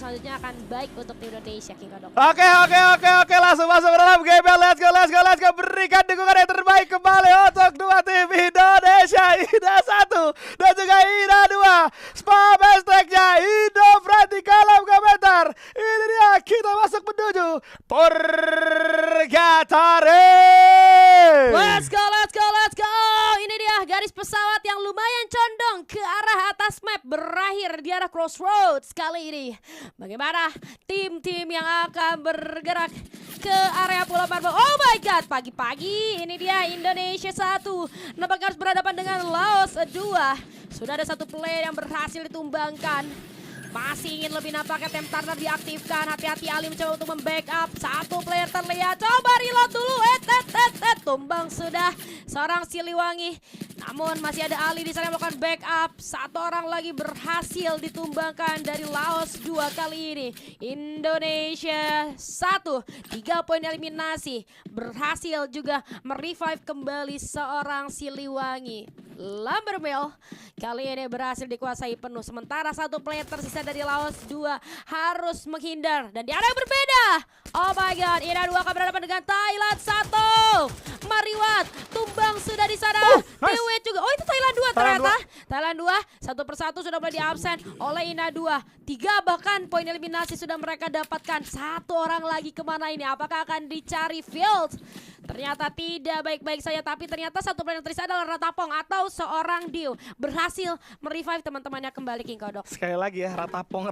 selanjutnya akan baik untuk tim Indonesia, King Kodok. Oke, langsung masuk ke dalam game. Let's go. Berikan dukungan yang terbaik kembali untuk dua tim Indonesia, Ina 1 dan juga Ina 2. Spam hashtagnya Indo Franti kolom komentar. Ini dia, kita masuk menuju Purgatory. Let's go. Ini dia garis pesawat yang lumayan condong ke arah atas map, berakhir di arah crossroads kali ini. Bagaimana tim-tim yang akan bergerak ke area Pulau Marble? Oh my god, pagi-pagi ini dia Indonesia 1 nampaknya harus berhadapan dengan Laos 2. Sudah ada satu player yang berhasil ditumbangkan. Masih ingin lebih, nampaknya Temp Turner diaktifkan. Hati-hati Ali mencoba untuk membackup. Satu player terlihat, coba reload dulu. Tumbang sudah seorang Siliwangi. Namun masih ada Ali di sana yang melakukan backup. Satu orang lagi berhasil ditumbangkan dari Laos 2 kali ini. Indonesia 1, 3 poin eliminasi. Berhasil juga merevive kembali seorang Siliwangi. Lumbermill kali ini berhasil dikuasai penuh. Sementara satu player tersisa dari Laos 2 harus menghindar. Dan di area yang berbeda, oh my god, Ina 2 akan berhadapan dengan Thailand 1. Mariwat tumbang sudah di sana. Nice. Juga. Oh, itu Thailand 2 ternyata. Thailand 2 satu persatu sudah mulai diabsen oleh Ina 2. 3 bahkan poin eliminasi sudah mereka dapatkan. Satu orang lagi kemana ini? Apakah akan dicari Field? Ternyata tidak baik-baik saja, tapi ternyata satu player yang tersisa adalah Ratapong atau seorang Dio. Berhasil merevive teman-temannya kembali, King Kodok. Sekali lagi ya, Ratapong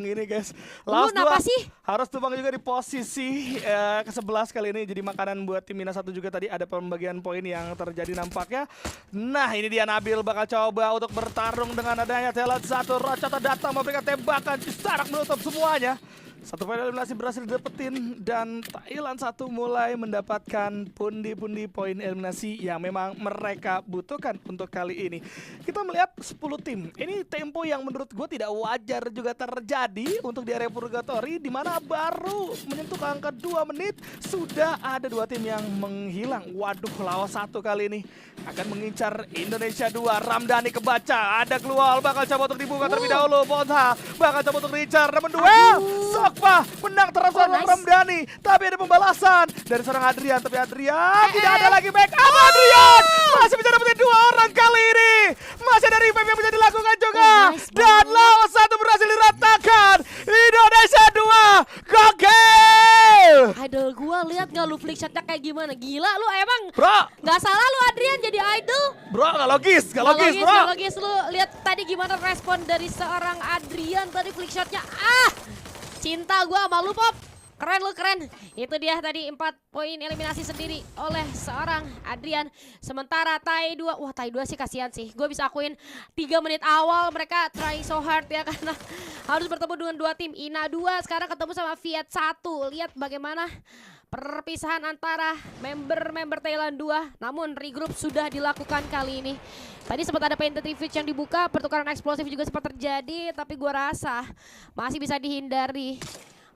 ini guys. Laos 2 sih? Harus tumbang juga di posisi ke-11 kali ini. Jadi makanan buat tim Ina 1 juga tadi ada pembagian poin yang terjadi nampaknya. Nah, ini dia Nabil bakal coba untuk bertarung dengan adanya Thailand 1. Rachata datang memberikan tembakan, Sarak menutup semuanya. Satu poin eliminasi berhasil didapetin dan Thailand 1 mulai mendapatkan pundi-pundi poin eliminasi yang memang mereka butuhkan untuk kali ini. Kita melihat 10 tim. Ini tempo yang menurut gue tidak wajar juga terjadi untuk di area Purgatory, di mana baru menyentuh angka 2 menit sudah ada 2 tim yang menghilang. Waduh, Laos 1 kali ini akan mengincar Indonesia 2. Ramdhani kebaca, ada keluar, bakal coba untuk dibuka terlebih dahulu. Bonta bakal coba untuk diincar, namun duel. Sokpa menang terus oleh Ramdhani, tapi ada pembalasan dari seorang Adrian, tapi Adrian tidak ada lagi backup. Adrian masih bisa dapetin 2 orang kali ini. Masih ada revive yang bisa dilakukan juga. Dan Laos 1 berhasil diratakan. Indonesia 2 gokil. Idol gua, lihat gak lu flick shotnya kayak gimana? Gila lu emang. Bro, gak salah lu Adrian jadi idol. Bro, gak logis bro. Gak logis. Lu lihat tadi gimana respon dari seorang Adrian tadi flick shotnya. Cinta gua sama lu, Pop. Keren lu, keren. Itu dia tadi 4 poin eliminasi sendiri oleh seorang Adrian. Sementara Thai 2, wah Thai 2 sih kasihan sih. Gue bisa akuin 3 menit awal mereka trying so hard ya, karena harus bertemu dengan 2 tim. Ina 2 sekarang ketemu sama Fiat 1. Lihat bagaimana perpisahan antara member-member Thailand 2. Namun regroup sudah dilakukan kali ini. Tadi sempat ada painted refuge yang dibuka, pertukaran eksplosif juga sempat terjadi, tapi gua rasa masih bisa dihindari.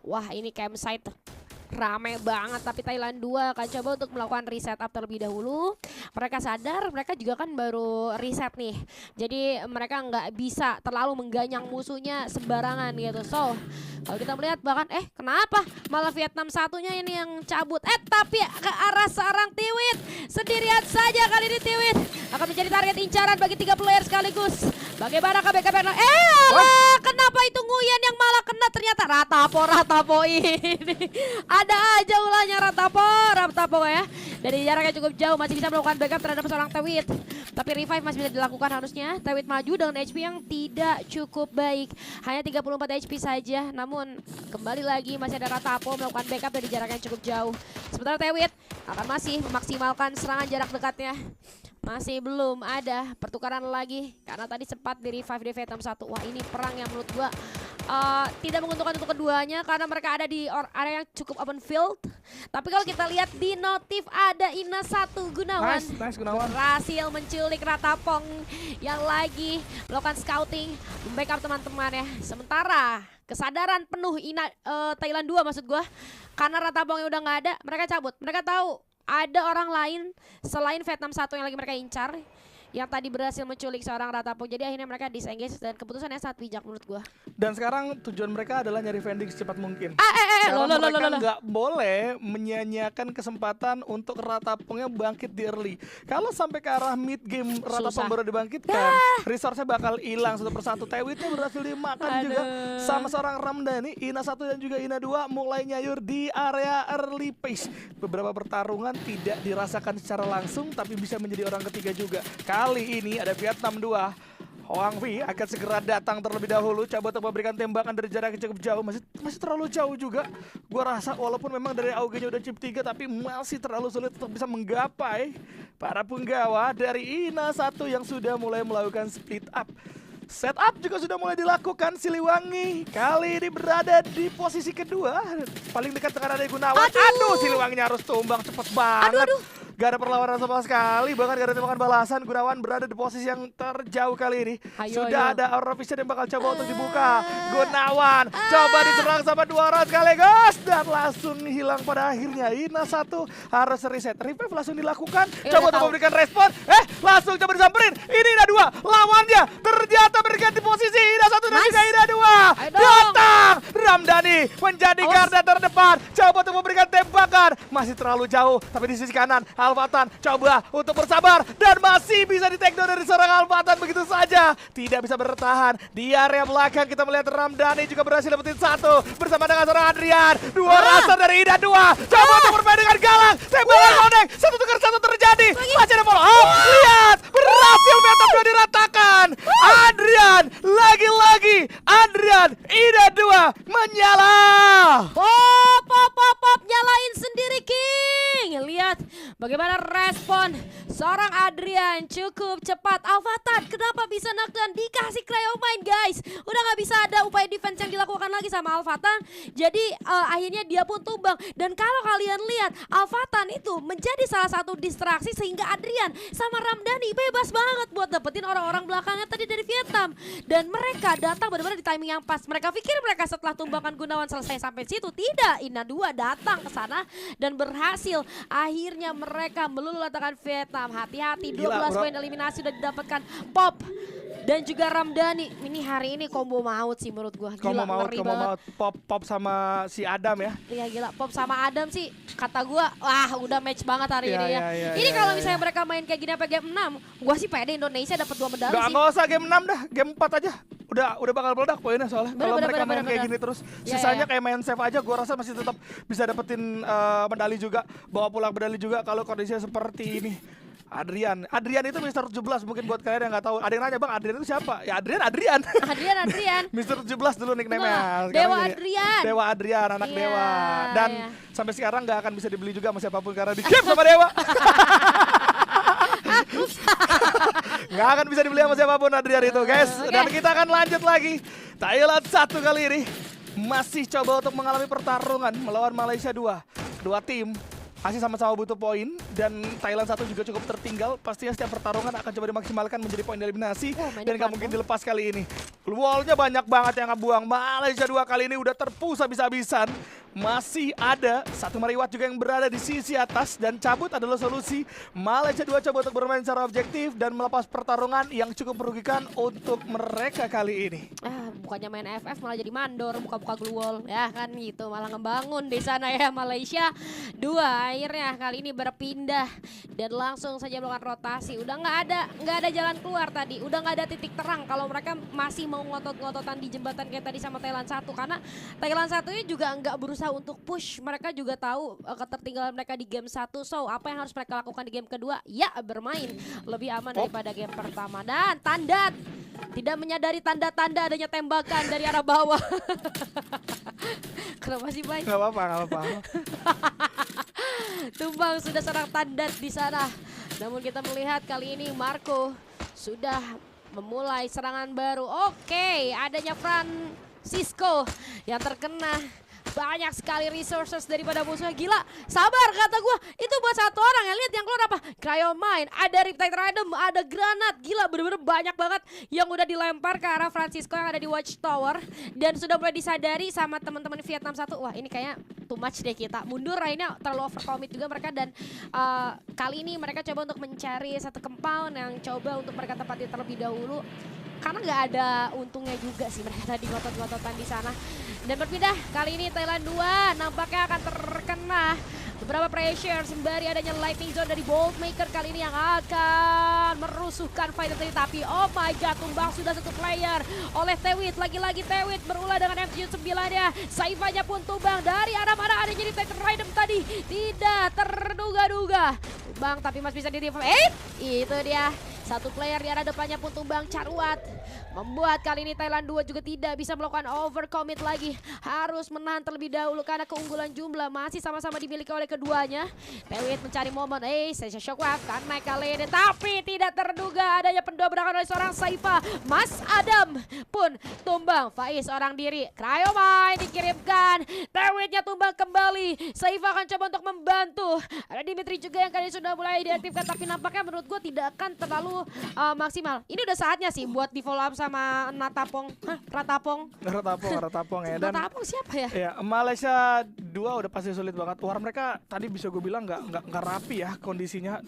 Wah, ini campsite rame banget, tapi Thailand 2 akan coba untuk melakukan reset up terlebih dahulu. Mereka sadar mereka juga kan baru reset nih, jadi mereka nggak bisa terlalu mengganyang musuhnya sembarangan gitu. So kalau kita melihat bahkan kenapa malah Vietnam satunya ini yang cabut, tapi ke arah seorang Tiwit sendirian saja kali ini. Tiwit akan menjadi target incaran bagi 3 player sekaligus. Bagaimana KBKB? Kenapa itu Nguyen yang malah kena? Ternyata Ratapo ini. Ada aja ulahnya Ratapo ya. Dari jarak yang cukup jauh masih bisa melakukan backup terhadap seorang Tewit. Tapi revive masih bisa dilakukan harusnya. Tewit maju dengan HP yang tidak cukup baik. Hanya 34 HP saja. Namun kembali lagi masih ada Ratapo melakukan backup dari jarak yang cukup jauh. Sementara Tewit akan masih memaksimalkan serangan jarak dekatnya. Masih belum ada pertukaran lagi karena tadi sempat di revive di Vietnam 1. Wah, ini perang yang menurut gua tidak menguntungkan untuk keduanya karena mereka ada di area yang cukup open field. Tapi kalau kita lihat di notif ada Ina 1 Gunawan. Nice Gunawan. Berhasil menculik Ratapong yang lagi melakukan scouting, membackup teman-temannya. Sementara kesadaran penuh Thailand 2 maksud gua, karena Ratapong yang udah nggak ada, mereka cabut. Mereka tahu ada orang lain selain Vietnam 1 yang lagi mereka incar yang tadi berhasil menculik seorang Ratapung. Jadi akhirnya mereka disengage dan keputusan yang sangat bijak menurut gua. Dan sekarang tujuan mereka adalah nyari vending secepat mungkin. Loh, Mereka nggak boleh menyia-nyiakan kesempatan untuk Ratapungnya bangkit di early. Kalau sampai ke arah mid game Ratapung baru dibangkitkan, resource-nya bakal hilang satu persatu. Tewitnya berhasil dimakan juga sama seorang Ramdhani. Ina 1 dan juga Ina 2 mulai nyayur di area early pace. Beberapa pertarungan tidak dirasakan secara langsung, tapi bisa menjadi orang ketiga juga. Kali ini ada Vietnam 2. Hoang Vi akan segera datang terlebih dahulu, coba untuk memberikan tembakan dari jarak yang cukup jauh. Masih terlalu jauh juga. Gua rasa walaupun memang dari AUG-nya udah chip 3, tapi masih terlalu sulit untuk bisa menggapai para penggawa dari Ina 1 yang sudah mulai melakukan split up. Setup juga sudah mulai dilakukan. Siliwangi kali ini berada di posisi kedua, paling dekat dengan ada Gunawan. Aduh, Siliwanginya harus tumbang cepet banget. Gak ada perlawanan sama sekali, bahkan gak ada tembakan balasan. Gunawan berada di posisi yang terjauh kali ini. Sudah ada Aura Vision yang bakal coba untuk dibuka. Gunawan coba diserang sama 2 orang sekaligus dan langsung hilang pada akhirnya. Ina 1 harus reset. Revive langsung dilakukan. Coba untuk memberikan respon. Langsung coba disamperin. Ini Ina 2 lawannya ternyata berganti posisi. Ina 1 dan juga Ina 2 datang. Ramdhani menjadi garda terdepan. Coba untuk memberikan tembakan. Masih terlalu jauh, tapi di sisi kanan Alfatan coba untuk bersabar dan masih bisa di take down dari seorang Alfatan begitu saja. Tidak bisa bertahan di area belakang. Kita melihat Ramdhani juga berhasil dapetin 1 bersama dengan seorang Adrian. 2 rasa dari Ina 2. Coba untuk bermain dengan Galang. Tembakan Konek. 1 tukar 1 terjadi. Masih ada follow up. Lihat, berhasil Vietnam 2 diratakan. Adrian, lagi-lagi Adrian, Ina 2 menyala. Pop, nyalain sendiri King. Lihat bagaimana respon seorang Adrian cukup cepat. Alfatan kenapa bisa knockdown? Dikasih Cryomine guys. Udah gak bisa ada upaya defense yang dilakukan lagi sama Alfatan. Jadi akhirnya dia pun tumbang. Dan kalau kalian lihat Alfatan itu menjadi salah satu distraksi sehingga Adrian sama Ramdhani bebas banget buat dapetin orang-orang belakangnya tadi dari Vietnam. Dan mereka datang benar-benar di timing yang pas. Mereka pikir mereka setelah tumbangan Gunawan selesai sampai situ. Tidak, Ina 2 datang ke sana dan berhasil. Akhirnya mereka meluluh-lantakan Vietnam. Hati-hati, 12 poin eliminasi sudah didapatkan Pop dan juga Ramdhani. Ini hari ini combo maut sih menurut gua. Gila, combo maut. Pop sama si Adam ya. Iya gila, Pop sama Adam sih kata gua wah udah match banget hari ini ya. Ini kalau misalnya mereka main kayak gini apa game 6, gua sih pede Indonesia dapat 2 medali sih. Nggak usah game 6 dah, game 4 aja. Udah bakal meledak poinnya soalnya. Kalau mereka main kayak gini terus, sisanya kayak main save aja, gua rasa masih tetap bisa dapetin medali juga, bawa pulang medali juga kalau kondisinya seperti ini. Adrian itu Mister 17 mungkin buat kalian yang nggak tahu. Ada yang nanya, Bang, Adrian itu siapa? Ya Adrian. Mister 17 dulu nickname-nya. Dewa Adrian, anak Dewa. Dan sampai sekarang nggak akan bisa dibeli juga sama siapapun karena di game sama Dewa. Nggak akan bisa dibeli sama siapapun Adrian itu, guys. Dan kita akan lanjut lagi. Thailand 1 kali ini masih coba untuk mengalami pertarungan melawan Malaysia 2. Dua tim masih sama-sama butuh poin dan Thailand 1 juga cukup tertinggal. Pastinya setiap pertarungan akan coba dimaksimalkan menjadi poin eliminasi dan nggak mungkin dilepas kali ini. Wallnya banyak banget yang ngebuang. Malaysia 2 kali ini udah terpus habis-habisan. Masih ada satu Mariwat juga yang berada di sisi atas dan cabut adalah solusi. Malaysia 2 coba untuk bermain secara objektif dan melepas pertarungan yang cukup merugikan untuk mereka kali ini. Bukannya main FF malah jadi mandor, buka-buka glue wall ya kan gitu, malah ngebangun di sana ya. Malaysia 2 akhirnya kali ini berpindah dan langsung saja melakukan rotasi. Udah nggak ada jalan keluar tadi, udah nggak ada titik terang kalau mereka masih mau ngotot-ngototan di jembatan kayak tadi sama Thailand 1, karena Thailand 1-nya juga nggak berusaha untuk push. Mereka juga tahu ketertinggalan mereka di game 1. So apa yang harus mereka lakukan di game kedua? Ya bermain lebih aman daripada game pertama. Dan Tandat tidak menyadari tanda-tanda adanya tembakan dari arah bawah. Kenapa sih, Bay? Gak apa-apa. Tumbang sudah seorang Tandat di sana. Namun kita melihat kali ini Marco sudah memulai serangan baru. Oke, adanya Francisco yang terkena banyak sekali resources daripada musuhnya. Gila, sabar kata gue. Itu buat satu orang ya. Lihat yang keluar apa? Cryomine, ada Riptide Rhythm, ada granat. Gila, bener-bener banyak banget yang udah dilempar ke arah Francisco yang ada di Watchtower. Dan sudah mulai disadari sama teman-teman Vietnam 1. Wah, ini kayaknya too much deh kita. Mundur, akhirnya terlalu overcommit juga mereka. Dan kali ini mereka coba untuk mencari satu compound yang coba untuk mereka tempati terlebih dahulu. Karena nggak ada untungnya juga sih mereka tadi ngotot-ngototan di sana. Dan berpindah, kali ini Thailand 2 nampaknya akan terkena beberapa pressure sembari adanya lightning zone dari Boldmaker kali ini yang akan merusuhkan fighter tadi. Tapi oh my god, tumbang sudah satu player oleh Tewit. Lagi-lagi Tewit berulah dengan FG9-nya. Saifanya pun tumbang dari arah mana ada jadi Titan Rhythm tadi. Tidak terduga-duga. Tumbang tapi masih bisa di-revive. Itu dia. Satu player di arah depannya pun tumbang, Caruat. Membuat kali ini Thailand 2 juga tidak bisa melakukan overcommit lagi. Harus menahan terlebih dahulu karena keunggulan jumlah masih sama-sama dimiliki oleh keduanya. Tewit mencari momen, Sensation Shockwave kan naik kali ini. Tapi tidak terduga adanya pendobrakan oleh seorang Saifa. Mas Adam pun tumbang, Faiz orang diri. Cryomine dikirimkan, Tewitnya tumbang kembali. Saifa akan coba untuk membantu. Ada Dimitri juga yang kali ini sudah mulai diaktifkan. Tapi nampaknya menurut gue tidak akan terlalu maksimal. Ini udah saatnya sih buat di follow up sama Natapong. Ratapong ya. Dan Natapong siapa ya? Ya, Malaysia 2 udah pasti sulit banget. War mereka tadi bisa gue bilang nggak rapi ya kondisinya.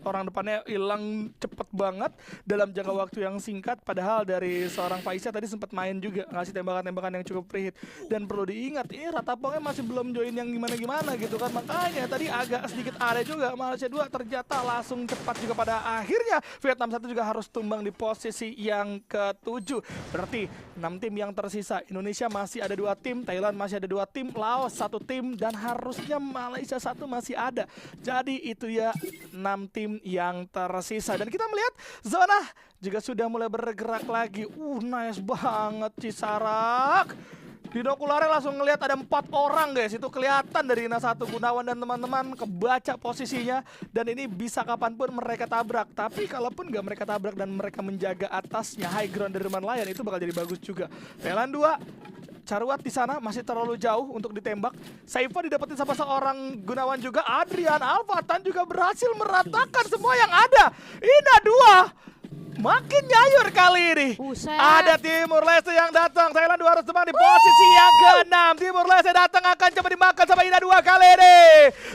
Orang depannya hilang cepet banget dalam jangka waktu yang singkat. Padahal dari seorang Faisal tadi sempat main juga ngasih tembakan-tembakan yang cukup free hit. Dan perlu diingat, ini Ratapongnya masih belum join yang gimana-gimana gitu kan. Makanya tadi agak sedikit area juga. Malaysia 2 ternyata langsung cepat juga pada akhirnya. Vietnam 1 juga harus tumbang di posisi yang ke-7. Berarti 6 tim yang tersisa. Indonesia masih ada 2 tim, Thailand masih ada 2 tim, Laos 1 tim, dan harusnya Malaysia 1 masih ada. Jadi itu ya 6 tim yang tersisa. Dan kita melihat zona juga sudah mulai bergerak lagi. Nice banget Cisarak. Binokularnya langsung ngelihat ada 4 orang guys. Itu kelihatan dari Ina 1. Gunawan dan teman-teman kebaca posisinya. Dan ini bisa kapanpun mereka tabrak. Tapi kalaupun gak mereka tabrak dan mereka menjaga atasnya high ground dari Reman Lion, itu bakal jadi bagus juga. Thailand 2, Caruat di sana masih terlalu jauh untuk ditembak. Saifa didapetin sama seorang Gunawan juga. Adrian Alfatan juga berhasil meratakan semua yang ada. Ina 2 makin nyayur kali ini. Buset. Ada Timur Leste yang datang. Thailand 2 harus terbang di posisi yang ke-6. Timur Leste datang akan coba dimakan sama Ina 2 kali ini.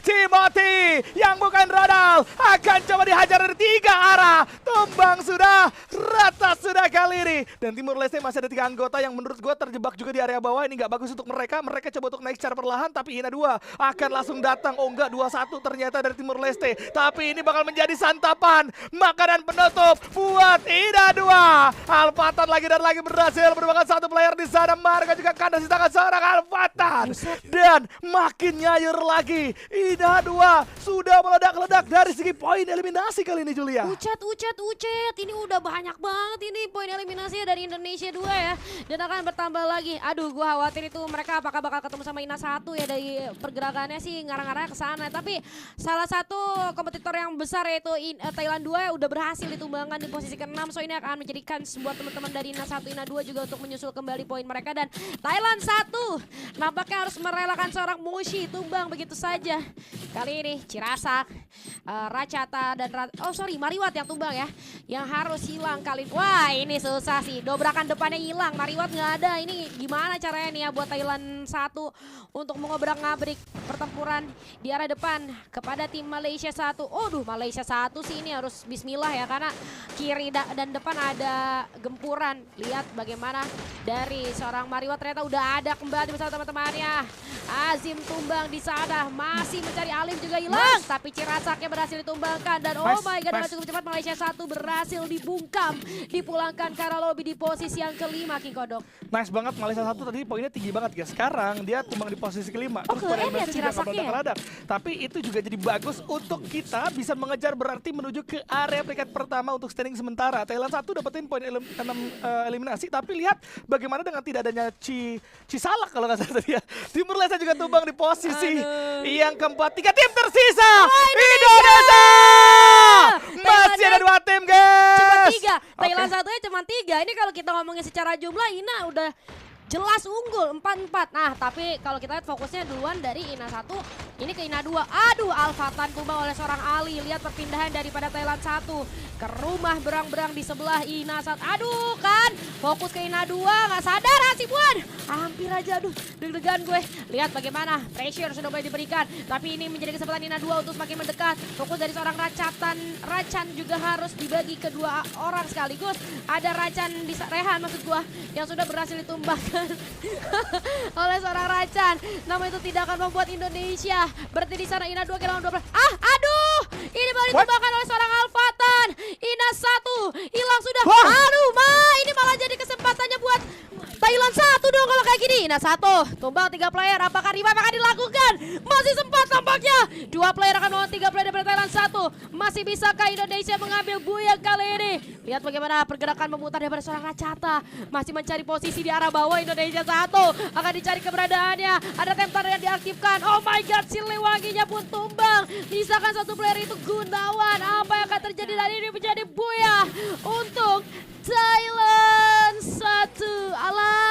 Timothy yang bukan Ronald akan coba dihajar dari 3 arah. Tumbang sudah, rata sudah kali ini. Dan Timur Leste masih ada 3 anggota yang menurut gue terjebak juga di area bawah. Ini gak bagus untuk mereka. Mereka coba untuk naik secara perlahan. Tapi Ina 2 akan langsung datang. Oh enggak, 2-1 ternyata dari Timur Leste. Tapi ini bakal menjadi santapan. Makanan penutup buat Ina 2. Alfatan lagi dan lagi berhasil merupakan 1 player di sana. Marga juga kandas di tangan seorang Alfatan. Dan makin nyayur lagi. Ina 2 sudah meledak-ledak dari segi poin eliminasi kali ini Julia. Ucet. Ini udah banyak banget ini poin eliminasinya dari Indonesia 2 ya. Dan akan bertambah lagi. Aduh, gua khawatir itu mereka apakah bakal ketemu sama Ina 1 ya. Dari pergerakannya sih ngarang-ngarang ke sana. Tapi salah satu kompetitor yang besar yaitu Thailand 2 udah berhasil ditumbangkan di posisi ke-6. So ini akan menjadikan sebuah teman-teman dari Ina 1, Ina 2 juga untuk menyusul kembali poin mereka. Dan Thailand 1 nampaknya harus merelakan seorang Mushi tumbang begitu saja. Kali ini Cirasak, Racata dan Mariwat yang tumbang ya. Yang harus hilang kali. Wah, ini susah sih. Dobrakan depannya hilang, Mariwat nggak ada. Ini gimana caranya nih ya buat Thailand 1 untuk mengobrak-ngabrik pertempuran di arah depan kepada tim Malaysia 1. Malaysia 1 sih ini harus bismillah ya, karena kiri dan depan ada gempuran. Lihat bagaimana dari seorang Mariwat ternyata udah ada kembali bersama teman-temannya. Azim tumbang di sana, masih mencari Alif juga hilang. Tapi Cirasaknya berhasil ditumbangkan dan oh my god, dengan cukup cepat Malaysia 1 berhasil dibungkam, dipulangkan ke arah lobby di posisi yang ke-5 King Kodok. Nice banget Malaysia 1 tadi poinnya tinggi banget guys. Sekarang dia tumbang di posisi ke-5. Terus pada MSC juga meledak-ledak. Tapi itu juga jadi bagus untuk kita bisa mengejar, berarti menuju ke area peringkat pertama untuk standing sementara. Thailand 1 dapetin poin 6 eliminasi, tapi lihat bagaimana dengan tidak adanya Cisalak kalau nggak salah tadi ya. Timur Leste juga tumbang di posisi yang keempat. 3 tim tersisa. Indonesia! Masih ada 2 tim guys. Cuma 3. Thailand 1-nya cuma 3. Ini kalau kita ngomongin secara jumlah, Ina udah jelas unggul 4-4. Nah, tapi kalau kita lihat fokusnya duluan dari Ina 1 ini ke Ina 2. Aduh, Alfatan tumbang oleh seorang Ali. Lihat perpindahan daripada Thailand 1 ke rumah berang-berang di sebelah Ina 1. Aduh, kan fokus ke Ina 2 nggak sadar Hasibuan. Hampir aja, aduh, deg-degan gue. Lihat bagaimana pressure sudah mulai diberikan, tapi ini menjadi kesempatan Ina 2 untuk semakin mendekat. Fokus dari seorang Racan juga harus dibagi kedua orang sekaligus. Ada Racan di Rehan maksud gua yang sudah berhasil ditumbangkan oleh seorang Racan. Namun itu tidak akan membuat Indonesia berarti di sana. Ina 2 kehilangan 12. Aduh, ini baru ditumbangkan oleh seorang Alfatan. Ina 1 hilang sudah. Aduh, ini malah jadi kesempatannya buat Thailand 1 dong kalau kayak gini. Ina 1 tumbang 3 player. Apakah revive akan dilakukan? Masih sempat tampaknya. 2 player akan melawan 3 player dari Thailand 1. Masih bisakah Indonesia mengambil buaya kali ini? Lihat bagaimana pergerakan memutar daripada seorang Racata. Masih mencari posisi di arah bawah. Indonesia 1 akan dicari keberadaannya. Ada temptar yang diaktifkan. Oh my god, Siliwanginya pun tumbang. Misalkan satu player itu Gunawan. Apa yang akan terjadi dan ini menjadi buaya untuk Thailand 1. Alah.